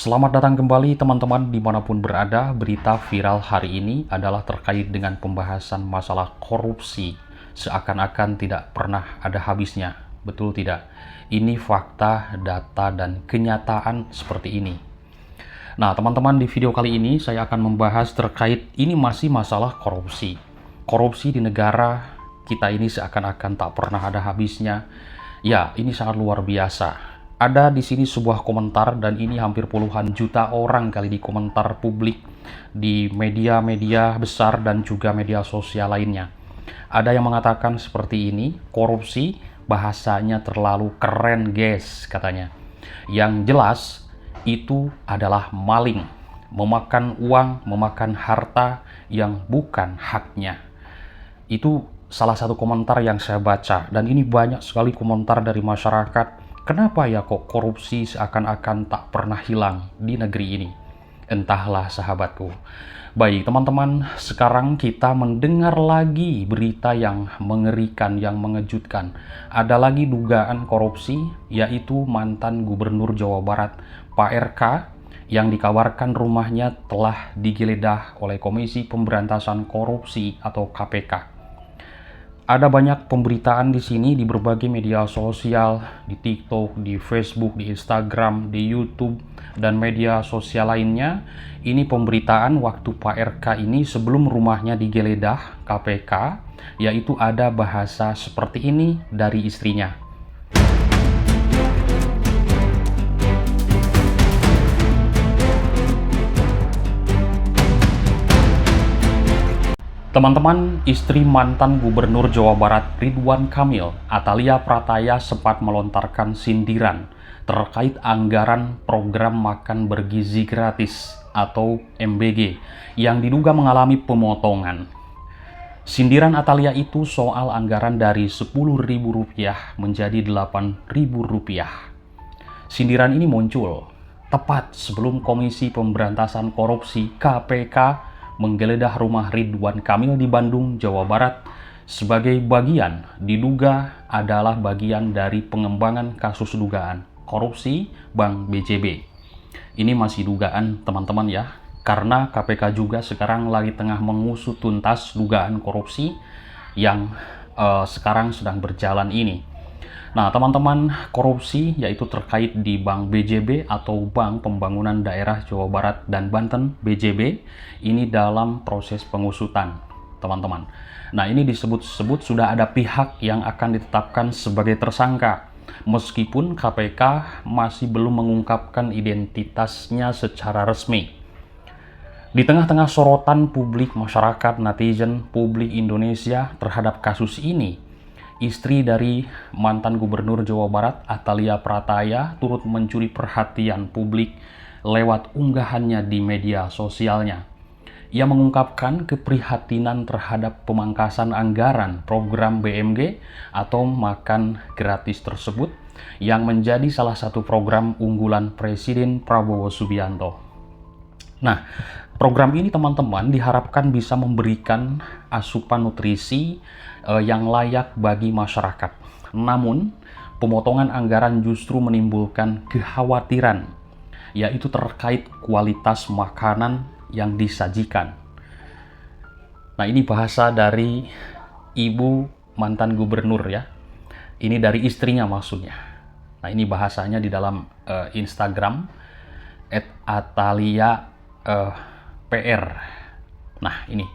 Selamat datang kembali teman-teman dimanapun berada. Berita viral hari ini adalah terkait dengan pembahasan masalah korupsi. Seakan-akan tidak pernah ada habisnya. Betul tidak? Ini fakta, data, dan kenyataan seperti ini. Nah teman-teman, di video kali ini saya akan membahas terkait ini masih masalah korupsi. Korupsi di negara kita ini seakan-akan tak pernah ada habisnya. Ya, ini sangat luar biasa. Ada di sini sebuah komentar dan ini hampir puluhan juta orang kali di komentar publik di media-media besar dan juga media sosial lainnya. Ada yang mengatakan seperti ini, korupsi bahasanya terlalu keren guys katanya. Yang jelas itu adalah maling, memakan uang, memakan harta yang bukan haknya. Itu salah satu komentar yang saya baca dan ini banyak sekali komentar dari masyarakat. Kenapa ya kok korupsi seakan-akan tak pernah hilang di negeri ini? Entahlah sahabatku. Baik teman-teman, sekarang kita mendengar lagi berita yang mengerikan, yang mengejutkan. Ada lagi dugaan korupsi, yaitu mantan Gubernur Jawa Barat, Pak RK, yang dikabarkan rumahnya telah digeledah oleh Komisi Pemberantasan Korupsi atau KPK. Ada banyak pemberitaan di sini di berbagai media sosial, di TikTok, di Facebook, di Instagram, di YouTube, dan media sosial lainnya. Ini pemberitaan waktu Pak RK ini sebelum rumahnya digeledah KPK, yaitu ada bahasa seperti ini dari istrinya. Teman-teman, istri mantan Gubernur Jawa Barat Ridwan Kamil, Atalia Prataya sempat melontarkan sindiran terkait anggaran program makan bergizi gratis atau MBG yang diduga mengalami pemotongan. Sindiran Atalia itu soal anggaran dari Rp10.000 menjadi Rp8.000. Sindiran ini muncul tepat sebelum Komisi Pemberantasan Korupsi (KPK) menggeledah rumah Ridwan Kamil di Bandung, Jawa Barat sebagai bagian diduga adalah bagian dari pengembangan kasus dugaan korupsi Bank BJB. Ini masih dugaan teman-teman ya, karena KPK juga sekarang lagi tengah mengusut tuntas dugaan korupsi yang sekarang sedang berjalan ini. Nah teman-teman, korupsi yaitu terkait di Bank BJB atau Bank Pembangunan Daerah Jawa Barat dan Banten BJB ini dalam proses pengusutan teman-teman. Nah ini disebut-sebut sudah ada pihak yang akan ditetapkan sebagai tersangka meskipun KPK masih belum mengungkapkan identitasnya secara resmi. Di tengah-tengah sorotan publik masyarakat, netizen, publik Indonesia terhadap kasus ini, istri dari mantan Gubernur Jawa Barat, Atalia Prataya, turut mencuri perhatian publik lewat unggahannya di media sosialnya. Ia mengungkapkan keprihatinan terhadap pemangkasan anggaran program BMG atau makan gratis tersebut yang menjadi salah satu program unggulan Presiden Prabowo Subianto. Nah, program ini teman-teman diharapkan bisa memberikan asupan nutrisi yang layak bagi masyarakat. Namun, pemotongan anggaran justru menimbulkan kekhawatiran, yaitu terkait kualitas makanan yang disajikan. Nah, ini bahasa dari ibu mantan gubernur ya. Ini dari istrinya maksudnya. Nah, ini bahasanya di dalam Instagram @atalia PR. Nah, ini.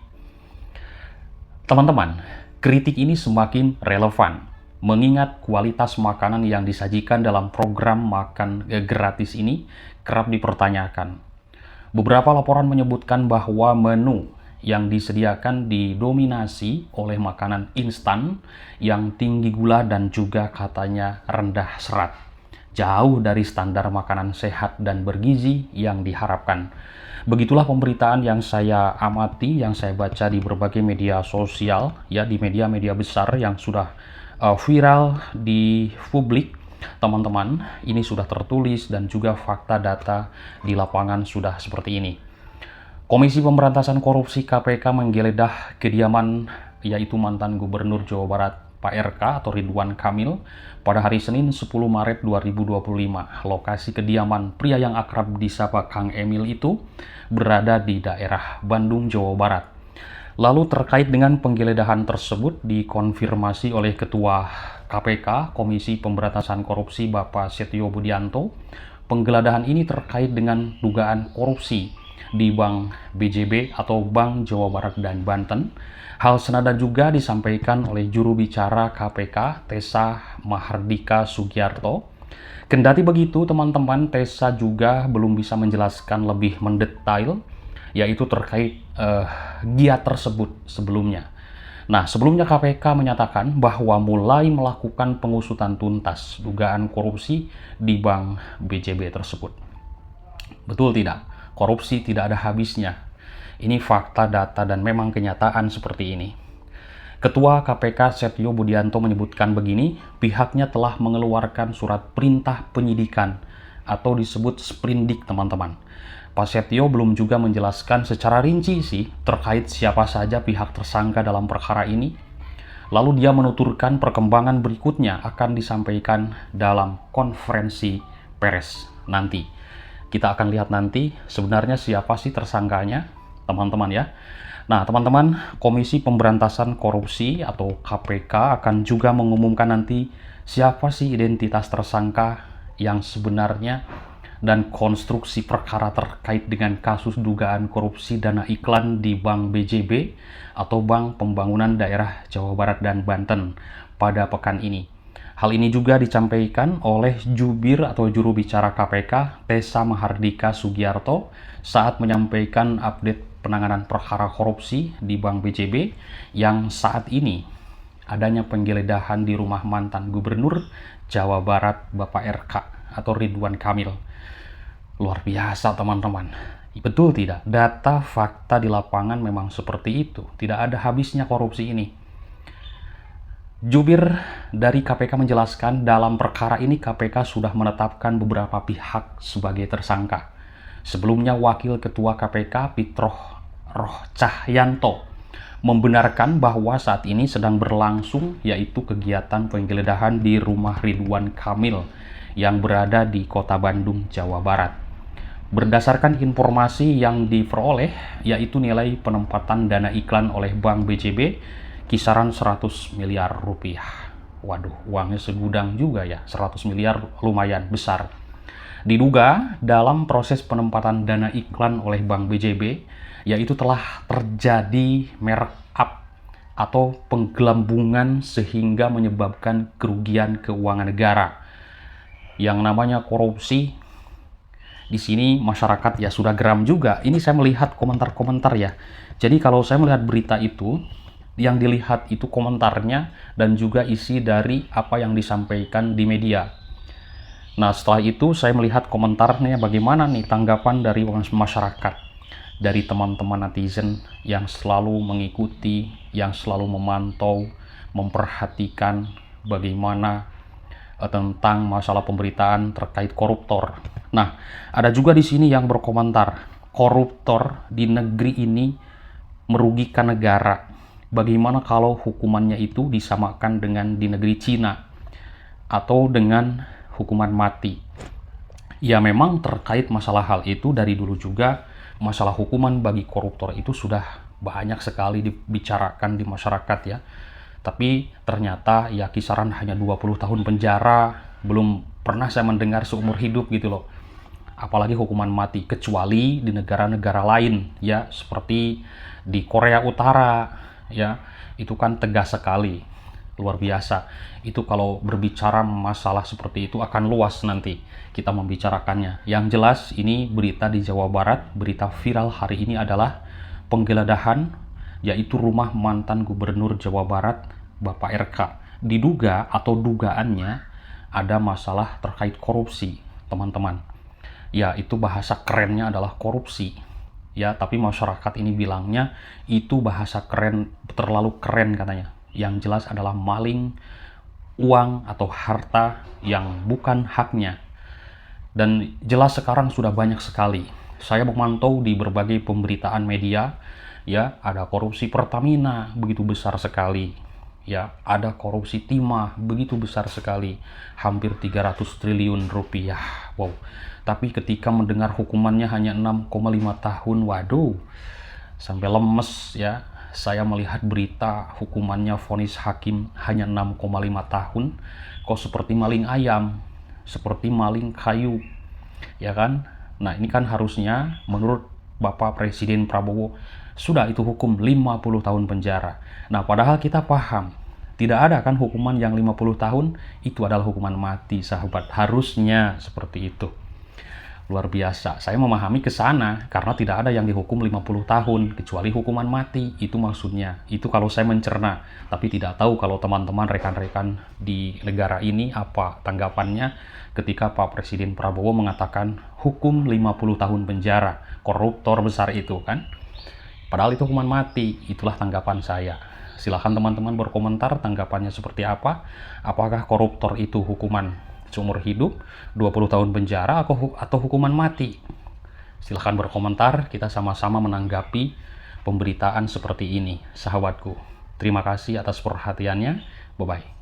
Teman-teman, kritik ini semakin relevan mengingat kualitas makanan yang disajikan dalam program makan gratis ini kerap dipertanyakan. Beberapa laporan menyebutkan bahwa menu yang disediakan didominasi oleh makanan instan yang tinggi gula dan juga katanya rendah serat. Jauh dari standar makanan sehat dan bergizi yang diharapkan. Begitulah pemberitaan yang saya amati, yang saya baca di berbagai media sosial, ya di media-media besar yang sudah viral di publik. Teman-teman, ini sudah tertulis dan juga fakta data di lapangan sudah seperti ini. Komisi Pemberantasan Korupsi KPK menggeledah kediaman yaitu mantan Gubernur Jawa Barat Pak RK atau Ridwan Kamil pada hari Senin 10 Maret 2025. Lokasi kediaman pria yang akrab disapa Kang Emil itu berada di daerah Bandung, Jawa Barat. Lalu terkait dengan penggeledahan tersebut dikonfirmasi oleh Ketua KPK Komisi Pemberantasan Korupsi Bapak Setio Budianto. Penggeledahan ini terkait dengan dugaan korupsi di Bank BJB atau Bank Jawa Barat dan Banten. Hal senada juga disampaikan oleh juru bicara KPK Tessa Mahardika Sugiarto. Kendati begitu, teman-teman, Tessa juga belum bisa menjelaskan lebih mendetail, yaitu terkait giat tersebut sebelumnya. Nah, sebelumnya KPK menyatakan bahwa mulai melakukan pengusutan tuntas dugaan korupsi di Bank BJB tersebut. Betul tidak? Korupsi tidak ada habisnya. Ini fakta, data, dan memang kenyataan seperti ini. Ketua KPK Setio Budianto menyebutkan begini, pihaknya telah mengeluarkan surat perintah penyidikan atau disebut sprindik, teman-teman. Pak Setio belum juga menjelaskan secara rinci sih terkait siapa saja pihak tersangka dalam perkara ini. Lalu dia menuturkan perkembangan berikutnya akan disampaikan dalam konferensi pers nanti. Kita akan lihat nanti sebenarnya siapa sih tersangkanya, teman-teman ya. Nah, teman-teman, Komisi Pemberantasan Korupsi atau KPK akan juga mengumumkan nanti siapa sih identitas tersangka yang sebenarnya dan konstruksi perkara terkait dengan kasus dugaan korupsi dana iklan di Bank BJB atau Bank Pembangunan Daerah Jawa Barat dan Banten pada pekan ini. Hal ini juga disampaikan oleh jubir atau juru bicara KPK Tessa Mahardika Sugiarto saat menyampaikan update penanganan perkara korupsi di Bank BJB yang saat ini adanya penggeledahan di rumah mantan Gubernur Jawa Barat Bapak RK atau Ridwan Kamil. Luar biasa, teman-teman. Betul tidak? Data fakta di lapangan memang seperti itu. Tidak ada habisnya korupsi ini. Jubir dari KPK menjelaskan dalam perkara ini KPK sudah menetapkan beberapa pihak sebagai tersangka. Sebelumnya Wakil Ketua KPK Pitroh Roh Cahyanto membenarkan bahwa saat ini sedang berlangsung yaitu kegiatan penggeledahan di rumah Ridwan Kamil yang berada di Kota Bandung, Jawa Barat. Berdasarkan informasi yang diperoleh, yaitu nilai penempatan dana iklan oleh Bank BJB kisaran 100 miliar rupiah. Waduh, uangnya segudang juga ya, 100 miliar lumayan besar. Diduga dalam proses penempatan dana iklan oleh Bank BJB, yaitu telah terjadi merek up atau penggelembungan sehingga menyebabkan kerugian keuangan negara. Yang namanya korupsi, di sini masyarakat ya sudah geram juga. Ini saya melihat komentar-komentar ya. Jadi kalau saya melihat berita itu, yang dilihat itu komentarnya dan juga isi dari apa yang disampaikan di media. Nah, setelah itu saya melihat komentarnya bagaimana nih tanggapan dari masyarakat, dari teman-teman netizen yang selalu mengikuti, yang selalu memantau, memperhatikan bagaimana tentang masalah pemberitaan terkait koruptor. Nah, ada juga di sini yang berkomentar, koruptor di negeri ini merugikan negara. Bagaimana kalau hukumannya itu disamakan dengan di negeri Cina atau dengan hukuman mati? Ya, memang terkait masalah hal itu dari dulu juga masalah hukuman bagi koruptor itu sudah banyak sekali dibicarakan di masyarakat ya. Tapi ternyata ya kisaran hanya 20 tahun penjara, belum pernah saya mendengar seumur hidup gitu loh. Apalagi hukuman mati, kecuali di negara-negara lain ya, seperti di Korea Utara ya, itu kan tegas sekali, luar biasa. Itu kalau berbicara masalah seperti itu akan luas nanti kita membicarakannya. Yang jelas ini berita di Jawa Barat, berita viral hari ini adalah penggeledahan yaitu rumah mantan Gubernur Jawa Barat Bapak RK. Diduga atau dugaannya ada masalah terkait korupsi, teman-teman. Ya, itu bahasa kerennya adalah korupsi. Ya, tapi masyarakat ini bilangnya itu bahasa keren, terlalu keren katanya. Yang jelas adalah maling uang atau harta yang bukan haknya. Dan jelas sekarang sudah banyak sekali. Saya memantau di berbagai pemberitaan media, ya, ada korupsi Pertamina begitu besar sekali. ya, ada korupsi timah begitu besar sekali, hampir 300 triliun rupiah. Wow. Tapi ketika mendengar hukumannya hanya 6,5 tahun, waduh, sampai lemes ya. Saya melihat berita hukumannya vonis hakim hanya 6,5 tahun, kok seperti maling ayam, seperti maling kayu, ya kan? Nah, ini kan harusnya menurut Bapak Presiden Prabowo sudah itu hukum 50 tahun penjara. Nah, padahal kita paham, tidak ada kan hukuman yang 50 tahun itu adalah hukuman mati, sahabat. Harusnya seperti itu. Luar biasa. Saya memahami ke sana karena tidak ada yang dihukum 50 tahun kecuali hukuman mati. Itu maksudnya. Itu kalau saya mencerna. Tapi tidak tahu kalau teman-teman rekan-rekan di negara ini apa tanggapannya ketika Pak Presiden Prabowo mengatakan hukum 50 tahun penjara. Koruptor besar itu kan. Padahal itu hukuman mati. Itulah tanggapan saya. Silahkan teman-teman berkomentar tanggapannya seperti apa. Apakah koruptor itu hukuman seumur hidup, 20 tahun penjara, atau hukuman mati? Silahkan berkomentar, kita sama-sama menanggapi pemberitaan seperti ini, sahabatku. Terima kasih atas perhatiannya. Bye-bye.